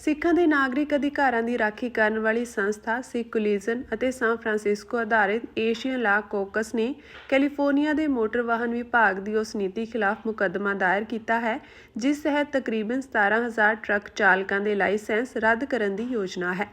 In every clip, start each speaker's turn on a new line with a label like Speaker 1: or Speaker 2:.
Speaker 1: ਸਿੱਖਾਂ ਦੇ ਨਾਗਰਿਕ ਅਧਿਕਾਰਾਂ ਦੀ ਰਾਖੀ ਕਰਨ ਵਾਲੀ ਸੰਸਥਾ ਸਿੱਖ ਕੋਲੀਜਨ ਅਤੇ ਸਾਨ ਫਰਾਂਸਿਸਕੋ ਆਧਾਰਿਤ ਏਸ਼ੀਅਨ ਲਾ ਕੌਕਸ ਨੇ ਕੈਲੀਫੋਰਨੀਆ ਦੇ ਮੋਟਰ ਵਾਹਨ ਵਿਭਾਗ ਦੀ ਉਸ ਨੀਤੀ ਖਿਲਾਫ ਮੁਕੱਦਮਾ ਦਾਇਰ ਕੀਤਾ ਹੈ ਜਿਸ ਤਹਿਤ ਤਕਰੀਬਨ 17,000 ਟਰੱਕ ਚਾਲਕਾਂ ਦੇ ਲਾਇਸੈਂਸ ਰੱਦ ਕਰਨ ਦੀ ਯੋਜਨਾ ਹੈ।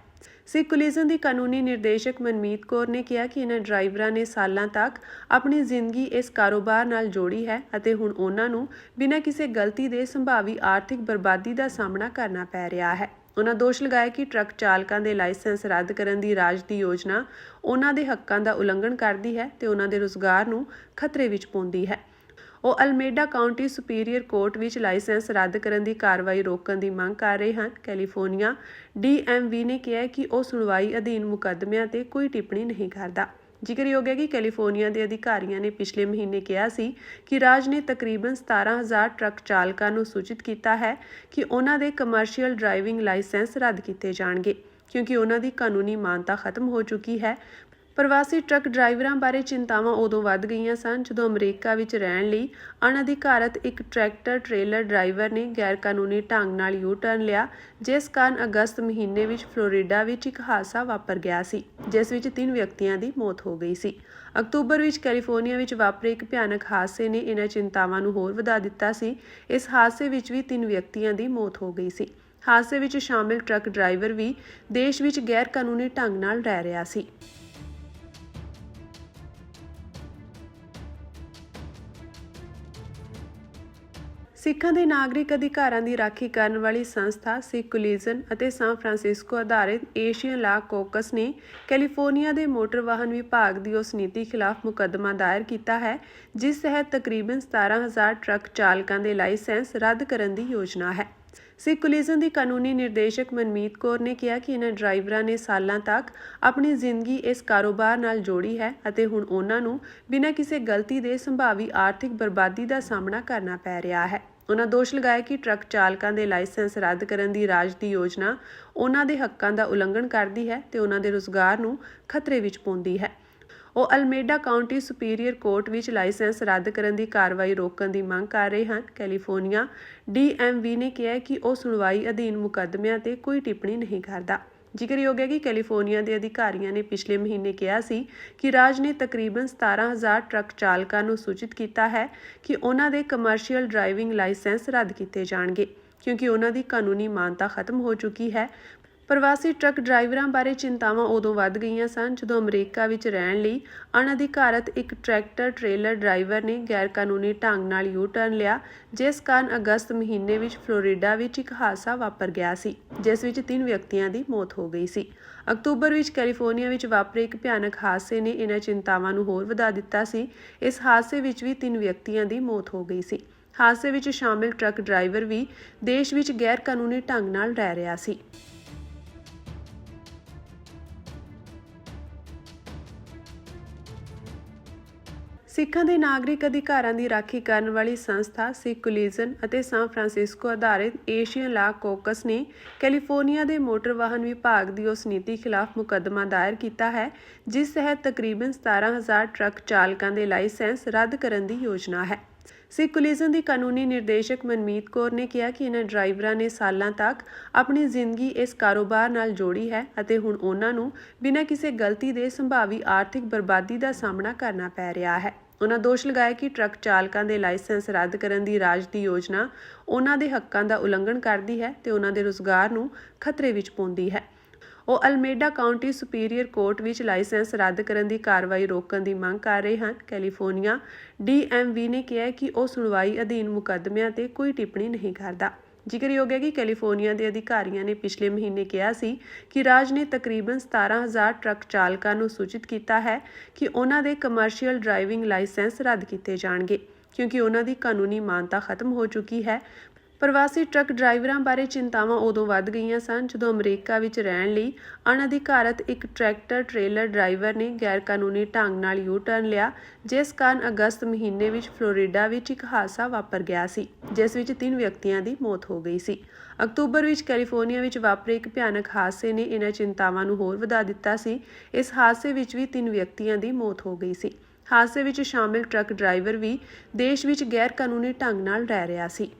Speaker 1: ਸਿੱਖ ਕੋਲੀਜਨ ਦੀ ਕਾਨੂੰਨੀ ਨਿਰਦੇਸ਼ਕ ਮਨਮੀਤ ਕੌਰ ਨੇ ਕਿਹਾ ਕਿ ਇਨ੍ਹਾਂ ਡਰਾਈਵਰਾਂ ਨੇ ਸਾਲਾਂ ਤੱਕ ਆਪਣੀ ਜ਼ਿੰਦਗੀ ਇਸ ਕਾਰੋਬਾਰ ਨਾਲ ਜੋੜੀ ਹੈ ਅਤੇ ਹੁਣ ਉਹਨਾਂ ਨੂੰ ਬਿਨਾਂ ਕਿਸੇ ਗਲਤੀ ਦੇ ਸੰਭਾਵੀ ਆਰਥਿਕ ਬਰਬਾਦੀ ਦਾ ਸਾਹਮਣਾ ਕਰਨਾ ਪੈ ਰਿਹਾ ਹੈ। ਉਨ੍ਹਾਂ ਦੋਸ਼ ਲਗਾਇਆ ਕਿ ਟਰੱਕ ਚਾਲਕਾਂ ਦੇ ਲਾਇਸੈਂਸ ਰੱਦ ਕਰਨ ਦੀ ਰਾਜ ਦੀ ਯੋਜਨਾ ਉਹਨਾਂ ਦੇ ਹੱਕਾਂ ਦਾ ਉਲੰਘਣ ਕਰਦੀ ਹੈ ਤੇ ਉਹਨਾਂ ਦੇ ਰੁਜ਼ਗਾਰ ਨੂੰ ਖਤਰੇ ਵਿੱਚ ਪਾਉਂਦੀ ਹੈ। ਉਹ ਅਲਮੇਡਾ ਕਾਉਂਟੀ ਸੁਪੀਰੀਅਰ ਕੋਰਟ ਵਿੱਚ ਲਾਇਸੈਂਸ ਰੱਦ ਕਰਨ ਦੀ ਕਾਰਵਾਈ ਰੋਕਣ ਦੀ ਮੰਗ ਕਰ ਰਹੇ ਹਨ। ਕੈਲੀਫੋਰਨੀਆ DMV ਨੇ ਕਿਹਾ ਕਿ ਉਹ ਸੁਣਵਾਈ ਅਧੀਨ ਮੁਕੱਦਮਿਆਂ ਤੇ ਕੋਈ ਟਿੱਪਣੀ ਨਹੀਂ ਕਰਦਾ। ਜ਼ਿਕਰਯੋਗ ਹੈ ਕਿ ਕੈਲੀਫੋਰਨੀਆ ਦੇ ਅਧਿਕਾਰੀਆਂ ਨੇ ਪਿਛਲੇ ਮਹੀਨੇ ਕਿਹਾ ਸੀ ਕਿ ਰਾਜ ਨੇ ਤਕਰੀਬਨ 17,000 ਟਰੱਕ ਚਾਲਕਾਂ ਨੂੰ ਸੂਚਿਤ ਕੀਤਾ ਹੈ ਕਿ ਉਹਨਾਂ ਦੇ ਕਮਰਸ਼ੀਅਲ ਡਰਾਈਵਿੰਗ ਲਾਇਸੈਂਸ ਰੱਦ ਕੀਤੇ ਜਾਣਗੇ ਕਿਉਂਕਿ ਉਹਨਾਂ ਦੀ ਕਾਨੂੰਨੀ ਮਾਨਤਾ ਖਤਮ ਹੋ ਚੁੱਕੀ ਹੈ। ਪ੍ਰਵਾਸੀ ਟਰੱਕ ਡਰਾਈਵਰਾਂ ਬਾਰੇ ਚਿੰਤਾਵਾਂ ਉਦੋਂ ਵੱਧ ਗਈਆਂ ਸਨ ਜਦੋਂ ਅਮਰੀਕਾ ਵਿੱਚ ਰਹਿਣ ਲਈ ਅਣਅਧਿਕਾਰਤ ਇੱਕ ਟਰੈਕਟਰ ਟ੍ਰੇਲਰ ਡਰਾਈਵਰ ਨੇ ਗੈਰਕਾਨੂੰਨੀ ਢੰਗ ਨਾਲ ਯੂ-ਟਰਨ ਲਿਆ, ਜਿਸ ਕਾਰਨ ਅਗਸਤ ਮਹੀਨੇ ਵਿੱਚ ਫਲੋਰੀਡਾ ਵਿੱਚ ਇੱਕ ਹਾਦਸਾ ਵਾਪਰ ਗਿਆ ਸੀ ਜਿਸ ਵਿੱਚ 3 ਵਿਅਕਤੀਆਂ ਦੀ ਮੌਤ ਹੋ ਗਈ ਸੀ। ਅਕਤੂਬਰ ਵਿੱਚ ਕੈਲੀਫੋਰਨੀਆ ਵਿੱਚ ਵਾਪਰੇ ਇੱਕ ਭਿਆਨਕ ਹਾਦਸੇ ਨੇ ਇਹਨਾਂ ਚਿੰਤਾਵਾਂ ਨੂੰ ਹੋਰ ਵਧਾ ਦਿੱਤਾ ਸੀ। ਇਸ ਹਾਦਸੇ ਵਿੱਚ ਵੀ 3 ਵਿਅਕਤੀਆਂ ਦੀ ਮੌਤ ਹੋ ਗਈ ਸੀ। ਹਾਦਸੇ ਵਿੱਚ ਸ਼ਾਮਿਲ ਟਰੱਕ ਡਰਾਈਵਰ ਵੀ ਦੇਸ਼ ਵਿੱਚ ਗੈਰਕਾਨੂੰਨੀ ਢੰਗ ਨਾਲ ਰਹਿ ਰਿਹਾ ਸੀ। ਸਿੱਖਾਂ ਦੇ ਨਾਗਰਿਕ ਅਧਿਕਾਰਾਂ ਦੀ ਰਾਖੀ ਕਰਨ ਵਾਲੀ ਸੰਸਥਾ ਸਿੱਖ ਕੋਲੀਜਨ ਅਤੇ ਸਾਨ ਫਰਾਂਸਿਸਕੋ ਆਧਾਰਿਤ ਏਸ਼ੀਅਨ ਲਾ ਕੌਕਸ ਨੇ ਕੈਲੀਫੋਰਨੀਆ ਦੇ ਮੋਟਰ ਵਾਹਨ ਵਿਭਾਗ ਦੀ ਉਸ ਨੀਤੀ ਖਿਲਾਫ ਮੁਕੱਦਮਾ ਦਾਇਰ ਕੀਤਾ ਹੈ ਜਿਸ ਤਹਿਤ ਤਕਰੀਬਨ 17,000 ਟਰੱਕ ਚਾਲਕਾਂ ਦੇ ਲਾਇਸੈਂਸ ਰੱਦ ਕਰਨ ਦੀ ਯੋਜਨਾ ਹੈ। ਸਿੱਖ ਕੋਲੀਜਨ ਦੀ ਕਾਨੂੰਨੀ ਨਿਰਦੇਸ਼ਕ ਮਨਮੀਤ ਕੌਰ ਨੇ ਕਿਹਾ ਕਿ ਇਨ੍ਹਾਂ ਡਰਾਈਵਰਾਂ ਨੇ ਸਾਲਾਂ ਤੱਕ ਆਪਣੀ ਜ਼ਿੰਦਗੀ ਇਸ ਕਾਰੋਬਾਰ ਨਾਲ ਜੋੜੀ ਹੈ ਅਤੇ ਹੁਣ ਉਹਨਾਂ ਨੂੰ ਬਿਨਾਂ ਕਿਸੇ ਗਲਤੀ ਦੇ ਸੰਭਾਵੀ ਆਰਥਿਕ ਬਰਬਾਦੀ ਦਾ ਸਾਹਮਣਾ ਕਰਨਾ ਪੈ ਰਿਹਾ ਹੈ। ਉਨ੍ਹਾਂ ਦੋਸ਼ ਲਗਾਇਆ ਕਿ ਟਰੱਕ ਚਾਲਕਾਂ ਦੇ ਲਾਇਸੈਂਸ ਰੱਦ ਕਰਨ ਦੀ ਰਾਜ ਦੀ ਯੋਜਨਾ ਉਹਨਾਂ ਦੇ ਹੱਕਾਂ ਦਾ ਉਲੰਘਣ ਕਰਦੀ ਹੈ ਤੇ ਉਹਨਾਂ ਦੇ ਰੁਜ਼ਗਾਰ ਨੂੰ ਖਤਰੇ ਵਿੱਚ ਪਾਉਂਦੀ ਹੈ। ਉਹ ਅਲਮੇਡਾ ਕਾਉਂਟੀ ਸੁਪੀਰੀਅਰ ਕੋਰਟ ਵਿੱਚ ਲਾਇਸੈਂਸ ਰੱਦ ਕਰਨ ਦੀ ਕਾਰਵਾਈ ਰੋਕਣ ਦੀ ਮੰਗ ਕਰ ਰਹੇ ਹਨ। ਕੈਲੀਫੋਰਨੀਆ DMV ਨੇ ਕਿਹਾ ਕਿ ਉਹ ਸੁਣਵਾਈ ਅਧੀਨ ਮੁਕੱਦਮਿਆਂ ਤੇ ਕੋਈ ਟਿੱਪਣੀ ਨਹੀਂ ਕਰਦਾ। ਜ਼ਿਕਰਯੋਗ ਹੈ ਕਿ ਕੈਲੀਫੋਰਨੀਆ ਦੇ ਅਧਿਕਾਰੀਆਂ ਨੇ ਪਿਛਲੇ ਮਹੀਨੇ ਕਿਹਾ ਸੀ ਕਿ ਰਾਜ ਨੇ ਤਕਰੀਬਨ 17,000 ਟਰੱਕ ਚਾਲਕਾਂ ਨੂੰ ਸੂਚਿਤ ਕੀਤਾ ਹੈ ਕਿ ਉਹਨਾਂ ਦੇ ਕਮਰਸ਼ੀਅਲ ਡਰਾਈਵਿੰਗ ਲਾਇਸੈਂਸ ਰੱਦ ਕੀਤੇ ਜਾਣਗੇ ਕਿਉਂਕਿ ਉਹਨਾਂ ਦੀ ਕਾਨੂੰਨੀ ਮਾਨਤਾ ਖਤਮ ਹੋ ਚੁੱਕੀ ਹੈ। ਪ੍ਰਵਾਸੀ ਟਰੱਕ ਡਰਾਈਵਰਾਂ ਬਾਰੇ ਚਿੰਤਾਵਾਂ ਉਦੋਂ ਵੱਧ ਗਈਆਂ ਸਨ ਜਦੋਂ ਅਮਰੀਕਾ ਵਿੱਚ ਰਹਿਣ ਲਈ ਅਣਅਧਿਕਾਰਤ ਇੱਕ ਟਰੈਕਟਰ ਟ੍ਰੇਲਰ ਡਰਾਈਵਰ ਨੇ ਗੈਰਕਾਨੂੰਨੀ ਢੰਗ ਨਾਲ ਯੂ-ਟਰਨ ਲਿਆ, ਜਿਸ ਕਾਰਨ ਅਗਸਤ ਮਹੀਨੇ ਵਿੱਚ ਫਲੋਰੀਡਾ ਵਿੱਚ ਇੱਕ ਹਾਦਸਾ ਵਾਪਰ ਗਿਆ ਸੀ ਜਿਸ ਵਿੱਚ 3 ਵਿਅਕਤੀਆਂ ਦੀ ਮੌਤ ਹੋ ਗਈ ਸੀ। ਅਕਤੂਬਰ ਵਿੱਚ ਕੈਲੀਫੋਰਨੀਆ ਵਿੱਚ ਵਾਪਰੇ ਇੱਕ ਭਿਆਨਕ ਹਾਦਸੇ ਨੇ ਇਹਨਾਂ ਚਿੰਤਾਵਾਂ ਨੂੰ ਹੋਰ ਵਧਾ ਦਿੱਤਾ ਸੀ। ਇਸ ਹਾਦਸੇ ਵਿੱਚ ਵੀ 3 ਵਿਅਕਤੀਆਂ ਦੀ ਮੌਤ ਹੋ ਗਈ ਸੀ। ਹਾਦਸੇ ਵਿੱਚ ਸ਼ਾਮਿਲ ਟਰੱਕ ਡਰਾਈਵਰ ਵੀ ਦੇਸ਼ ਵਿੱਚ ਗੈਰਕਾਨੂੰਨੀ ਢੰਗ ਨਾਲ ਰਹਿ ਰਿਹਾ ਸੀ। ਸਿੱਖਾਂ ਦੇ ਨਾਗਰਿਕ ਅਧਿਕਾਰਾਂ ਦੀ ਰਾਖੀ ਕਰਨ ਵਾਲੀ ਸੰਸਥਾ ਸਿੱਖ ਕੋਲੀਜਨ ਅਤੇ ਸਾਨ ਫਰਾਂਸਿਸਕੋ ਆਧਾਰਿਤ ਏਸ਼ੀਅਨ ਲਾ ਕੌਕਸ ਨੇ ਕੈਲੀਫੋਰਨੀਆ ਦੇ ਮੋਟਰ ਵਾਹਨ ਵਿਭਾਗ ਦੀ ਉਸ ਨੀਤੀ ਖਿਲਾਫ ਮੁਕੱਦਮਾ ਦਾਇਰ ਕੀਤਾ ਹੈ ਜਿਸ ਤਹਿਤ ਤਕਰੀਬਨ 17,000 ਟਰੱਕ ਚਾਲਕਾਂ ਦੇ ਲਾਇਸੈਂਸ ਰੱਦ ਕਰਨ ਦੀ ਯੋਜਨਾ ਹੈ। ਸਿੱਖ ਕੋਲੀਜਨ ਦੀ ਕਾਨੂੰਨੀ ਨਿਰਦੇਸ਼ਕ ਮਨਮੀਤ ਕੌਰ ਨੇ ਕਿਹਾ ਕਿ ਇਨ੍ਹਾਂ ਡਰਾਈਵਰਾਂ ਨੇ ਸਾਲਾਂ ਤੱਕ ਆਪਣੀ ਜ਼ਿੰਦਗੀ ਇਸ ਕਾਰੋਬਾਰ ਨਾਲ ਜੋੜੀ ਹੈ ਅਤੇ ਹੁਣ ਉਹਨਾਂ ਨੂੰ ਬਿਨਾਂ ਕਿਸੇ ਗਲਤੀ ਦੇ ਸੰਭਾਵੀ ਆਰਥਿਕ ਬਰਬਾਦੀ ਦਾ ਸਾਹਮਣਾ ਕਰਨਾ ਪੈ ਰਿਹਾ ਹੈ। ਉਨ੍ਹਾਂ ਦੋਸ਼ ਲਗਾਇਆ ਕਿ ਟਰੱਕ ਚਾਲਕਾਂ ਦੇ ਲਾਇਸੈਂਸ ਰੱਦ ਕਰਨ ਦੀ ਰਾਜ ਦੀ ਯੋਜਨਾ ਉਹਨਾਂ ਦੇ ਹੱਕਾਂ ਦਾ ਉਲੰਘਣ ਕਰਦੀ ਹੈ ਤੇ ਉਹਨਾਂ ਦੇ ਰੁਜ਼ਗਾਰ ਨੂੰ ਖਤਰੇ ਵਿੱਚ ਪਾਉਂਦੀ ਹੈ। ਉਹ ਅਲਮੇਡਾ ਕਾਉਂਟੀ ਸੁਪੀਰੀਅਰ ਕੋਰਟ ਵਿੱਚ ਲਾਇਸੈਂਸ ਰੱਦ ਕਰਨ ਦੀ ਕਾਰਵਾਈ ਰੋਕਣ ਦੀ ਮੰਗ ਕਰ ਰਹੇ ਹਨ। ਕੈਲੀਫੋਰਨੀਆ DMV ਨੇ ਕਿਹਾ ਕਿ ਉਹ ਸੁਣਵਾਈ ਅਧੀਨ ਮੁਕੱਦਮਿਆਂ ਤੇ ਕੋਈ ਟਿੱਪਣੀ ਨਹੀਂ ਕਰਦਾ। ਜ਼ਿਕਰਯੋਗ ਹੈ ਕਿ ਕੈਲੀਫੋਰਨੀਆ ਦੇ ਅਧਿਕਾਰੀਆਂ ਨੇ ਪਿਛਲੇ ਮਹੀਨੇ ਕਿਹਾ ਸੀ ਕਿ ਰਾਜ ਨੇ ਤਕਰੀਬਨ 17,000 ਟਰੱਕ ਚਾਲਕਾਂ ਨੂੰ ਸੂਚਿਤ ਕੀਤਾ ਹੈ ਕਿ ਉਹਨਾਂ ਦੇ ਕਮਰਸ਼ੀਅਲ ਡਰਾਈਵਿੰਗ ਲਾਇਸੈਂਸ ਰੱਦ ਕੀਤੇ ਜਾਣਗੇ ਕਿਉਂਕਿ ਉਹਨਾਂ ਦੀ ਕਾਨੂੰਨੀ ਮਾਨਤਾ ਖਤਮ ਹੋ ਚੁੱਕੀ ਹੈ। ਪ੍ਰਵਾਸੀ ਟਰੱਕ ਡਰਾਈਵਰਾਂ ਬਾਰੇ ਚਿੰਤਾਵਾਂ ਉਦੋਂ ਵੱਧ ਗਈਆਂ ਸਨ ਜਦੋਂ ਅਮਰੀਕਾ ਵਿੱਚ ਰਹਿਣ ਲਈ ਅਣਅਧਿਕਾਰਤ ਇੱਕ ਟਰੈਕਟਰ ਟ੍ਰੇਲਰ ਡਰਾਈਵਰ ਨੇ ਗੈਰਕਾਨੂੰਨੀ ਢੰਗ ਨਾਲ ਯੂ-ਟਰਨ ਲਿਆ, ਜਿਸ ਕਾਰਨ ਅਗਸਤ ਮਹੀਨੇ ਵਿੱਚ ਫਲੋਰੀਡਾ ਵਿੱਚ ਇੱਕ ਹਾਦਸਾ ਵਾਪਰ ਗਿਆ ਸੀ ਜਿਸ ਵਿੱਚ 3 ਵਿਅਕਤੀਆਂ ਦੀ ਮੌਤ ਹੋ ਗਈ ਸੀ। ਅਕਤੂਬਰ ਵਿੱਚ ਕੈਲੀਫੋਰਨੀਆ ਵਿੱਚ ਵਾਪਰੇ ਇੱਕ ਭਿਆਨਕ ਹਾਦਸੇ ਨੇ ਇਹਨਾਂ ਚਿੰਤਾਵਾਂ ਨੂੰ ਹੋਰ ਵਧਾ ਦਿੱਤਾ ਸੀ। ਇਸ ਹਾਦਸੇ ਵਿੱਚ ਵੀ 3 ਵਿਅਕਤੀਆਂ ਦੀ ਮੌਤ ਹੋ ਗਈ ਸੀ। ਹਾਦਸੇ ਵਿੱਚ ਸ਼ਾਮਿਲ ਟਰੱਕ ਡਰਾਈਵਰ ਵੀ ਦੇਸ਼ ਵਿੱਚ ਗੈਰਕਾਨੂੰਨੀ ਢੰਗ ਨਾਲ ਰਹਿ ਰਿਹਾ ਸੀ।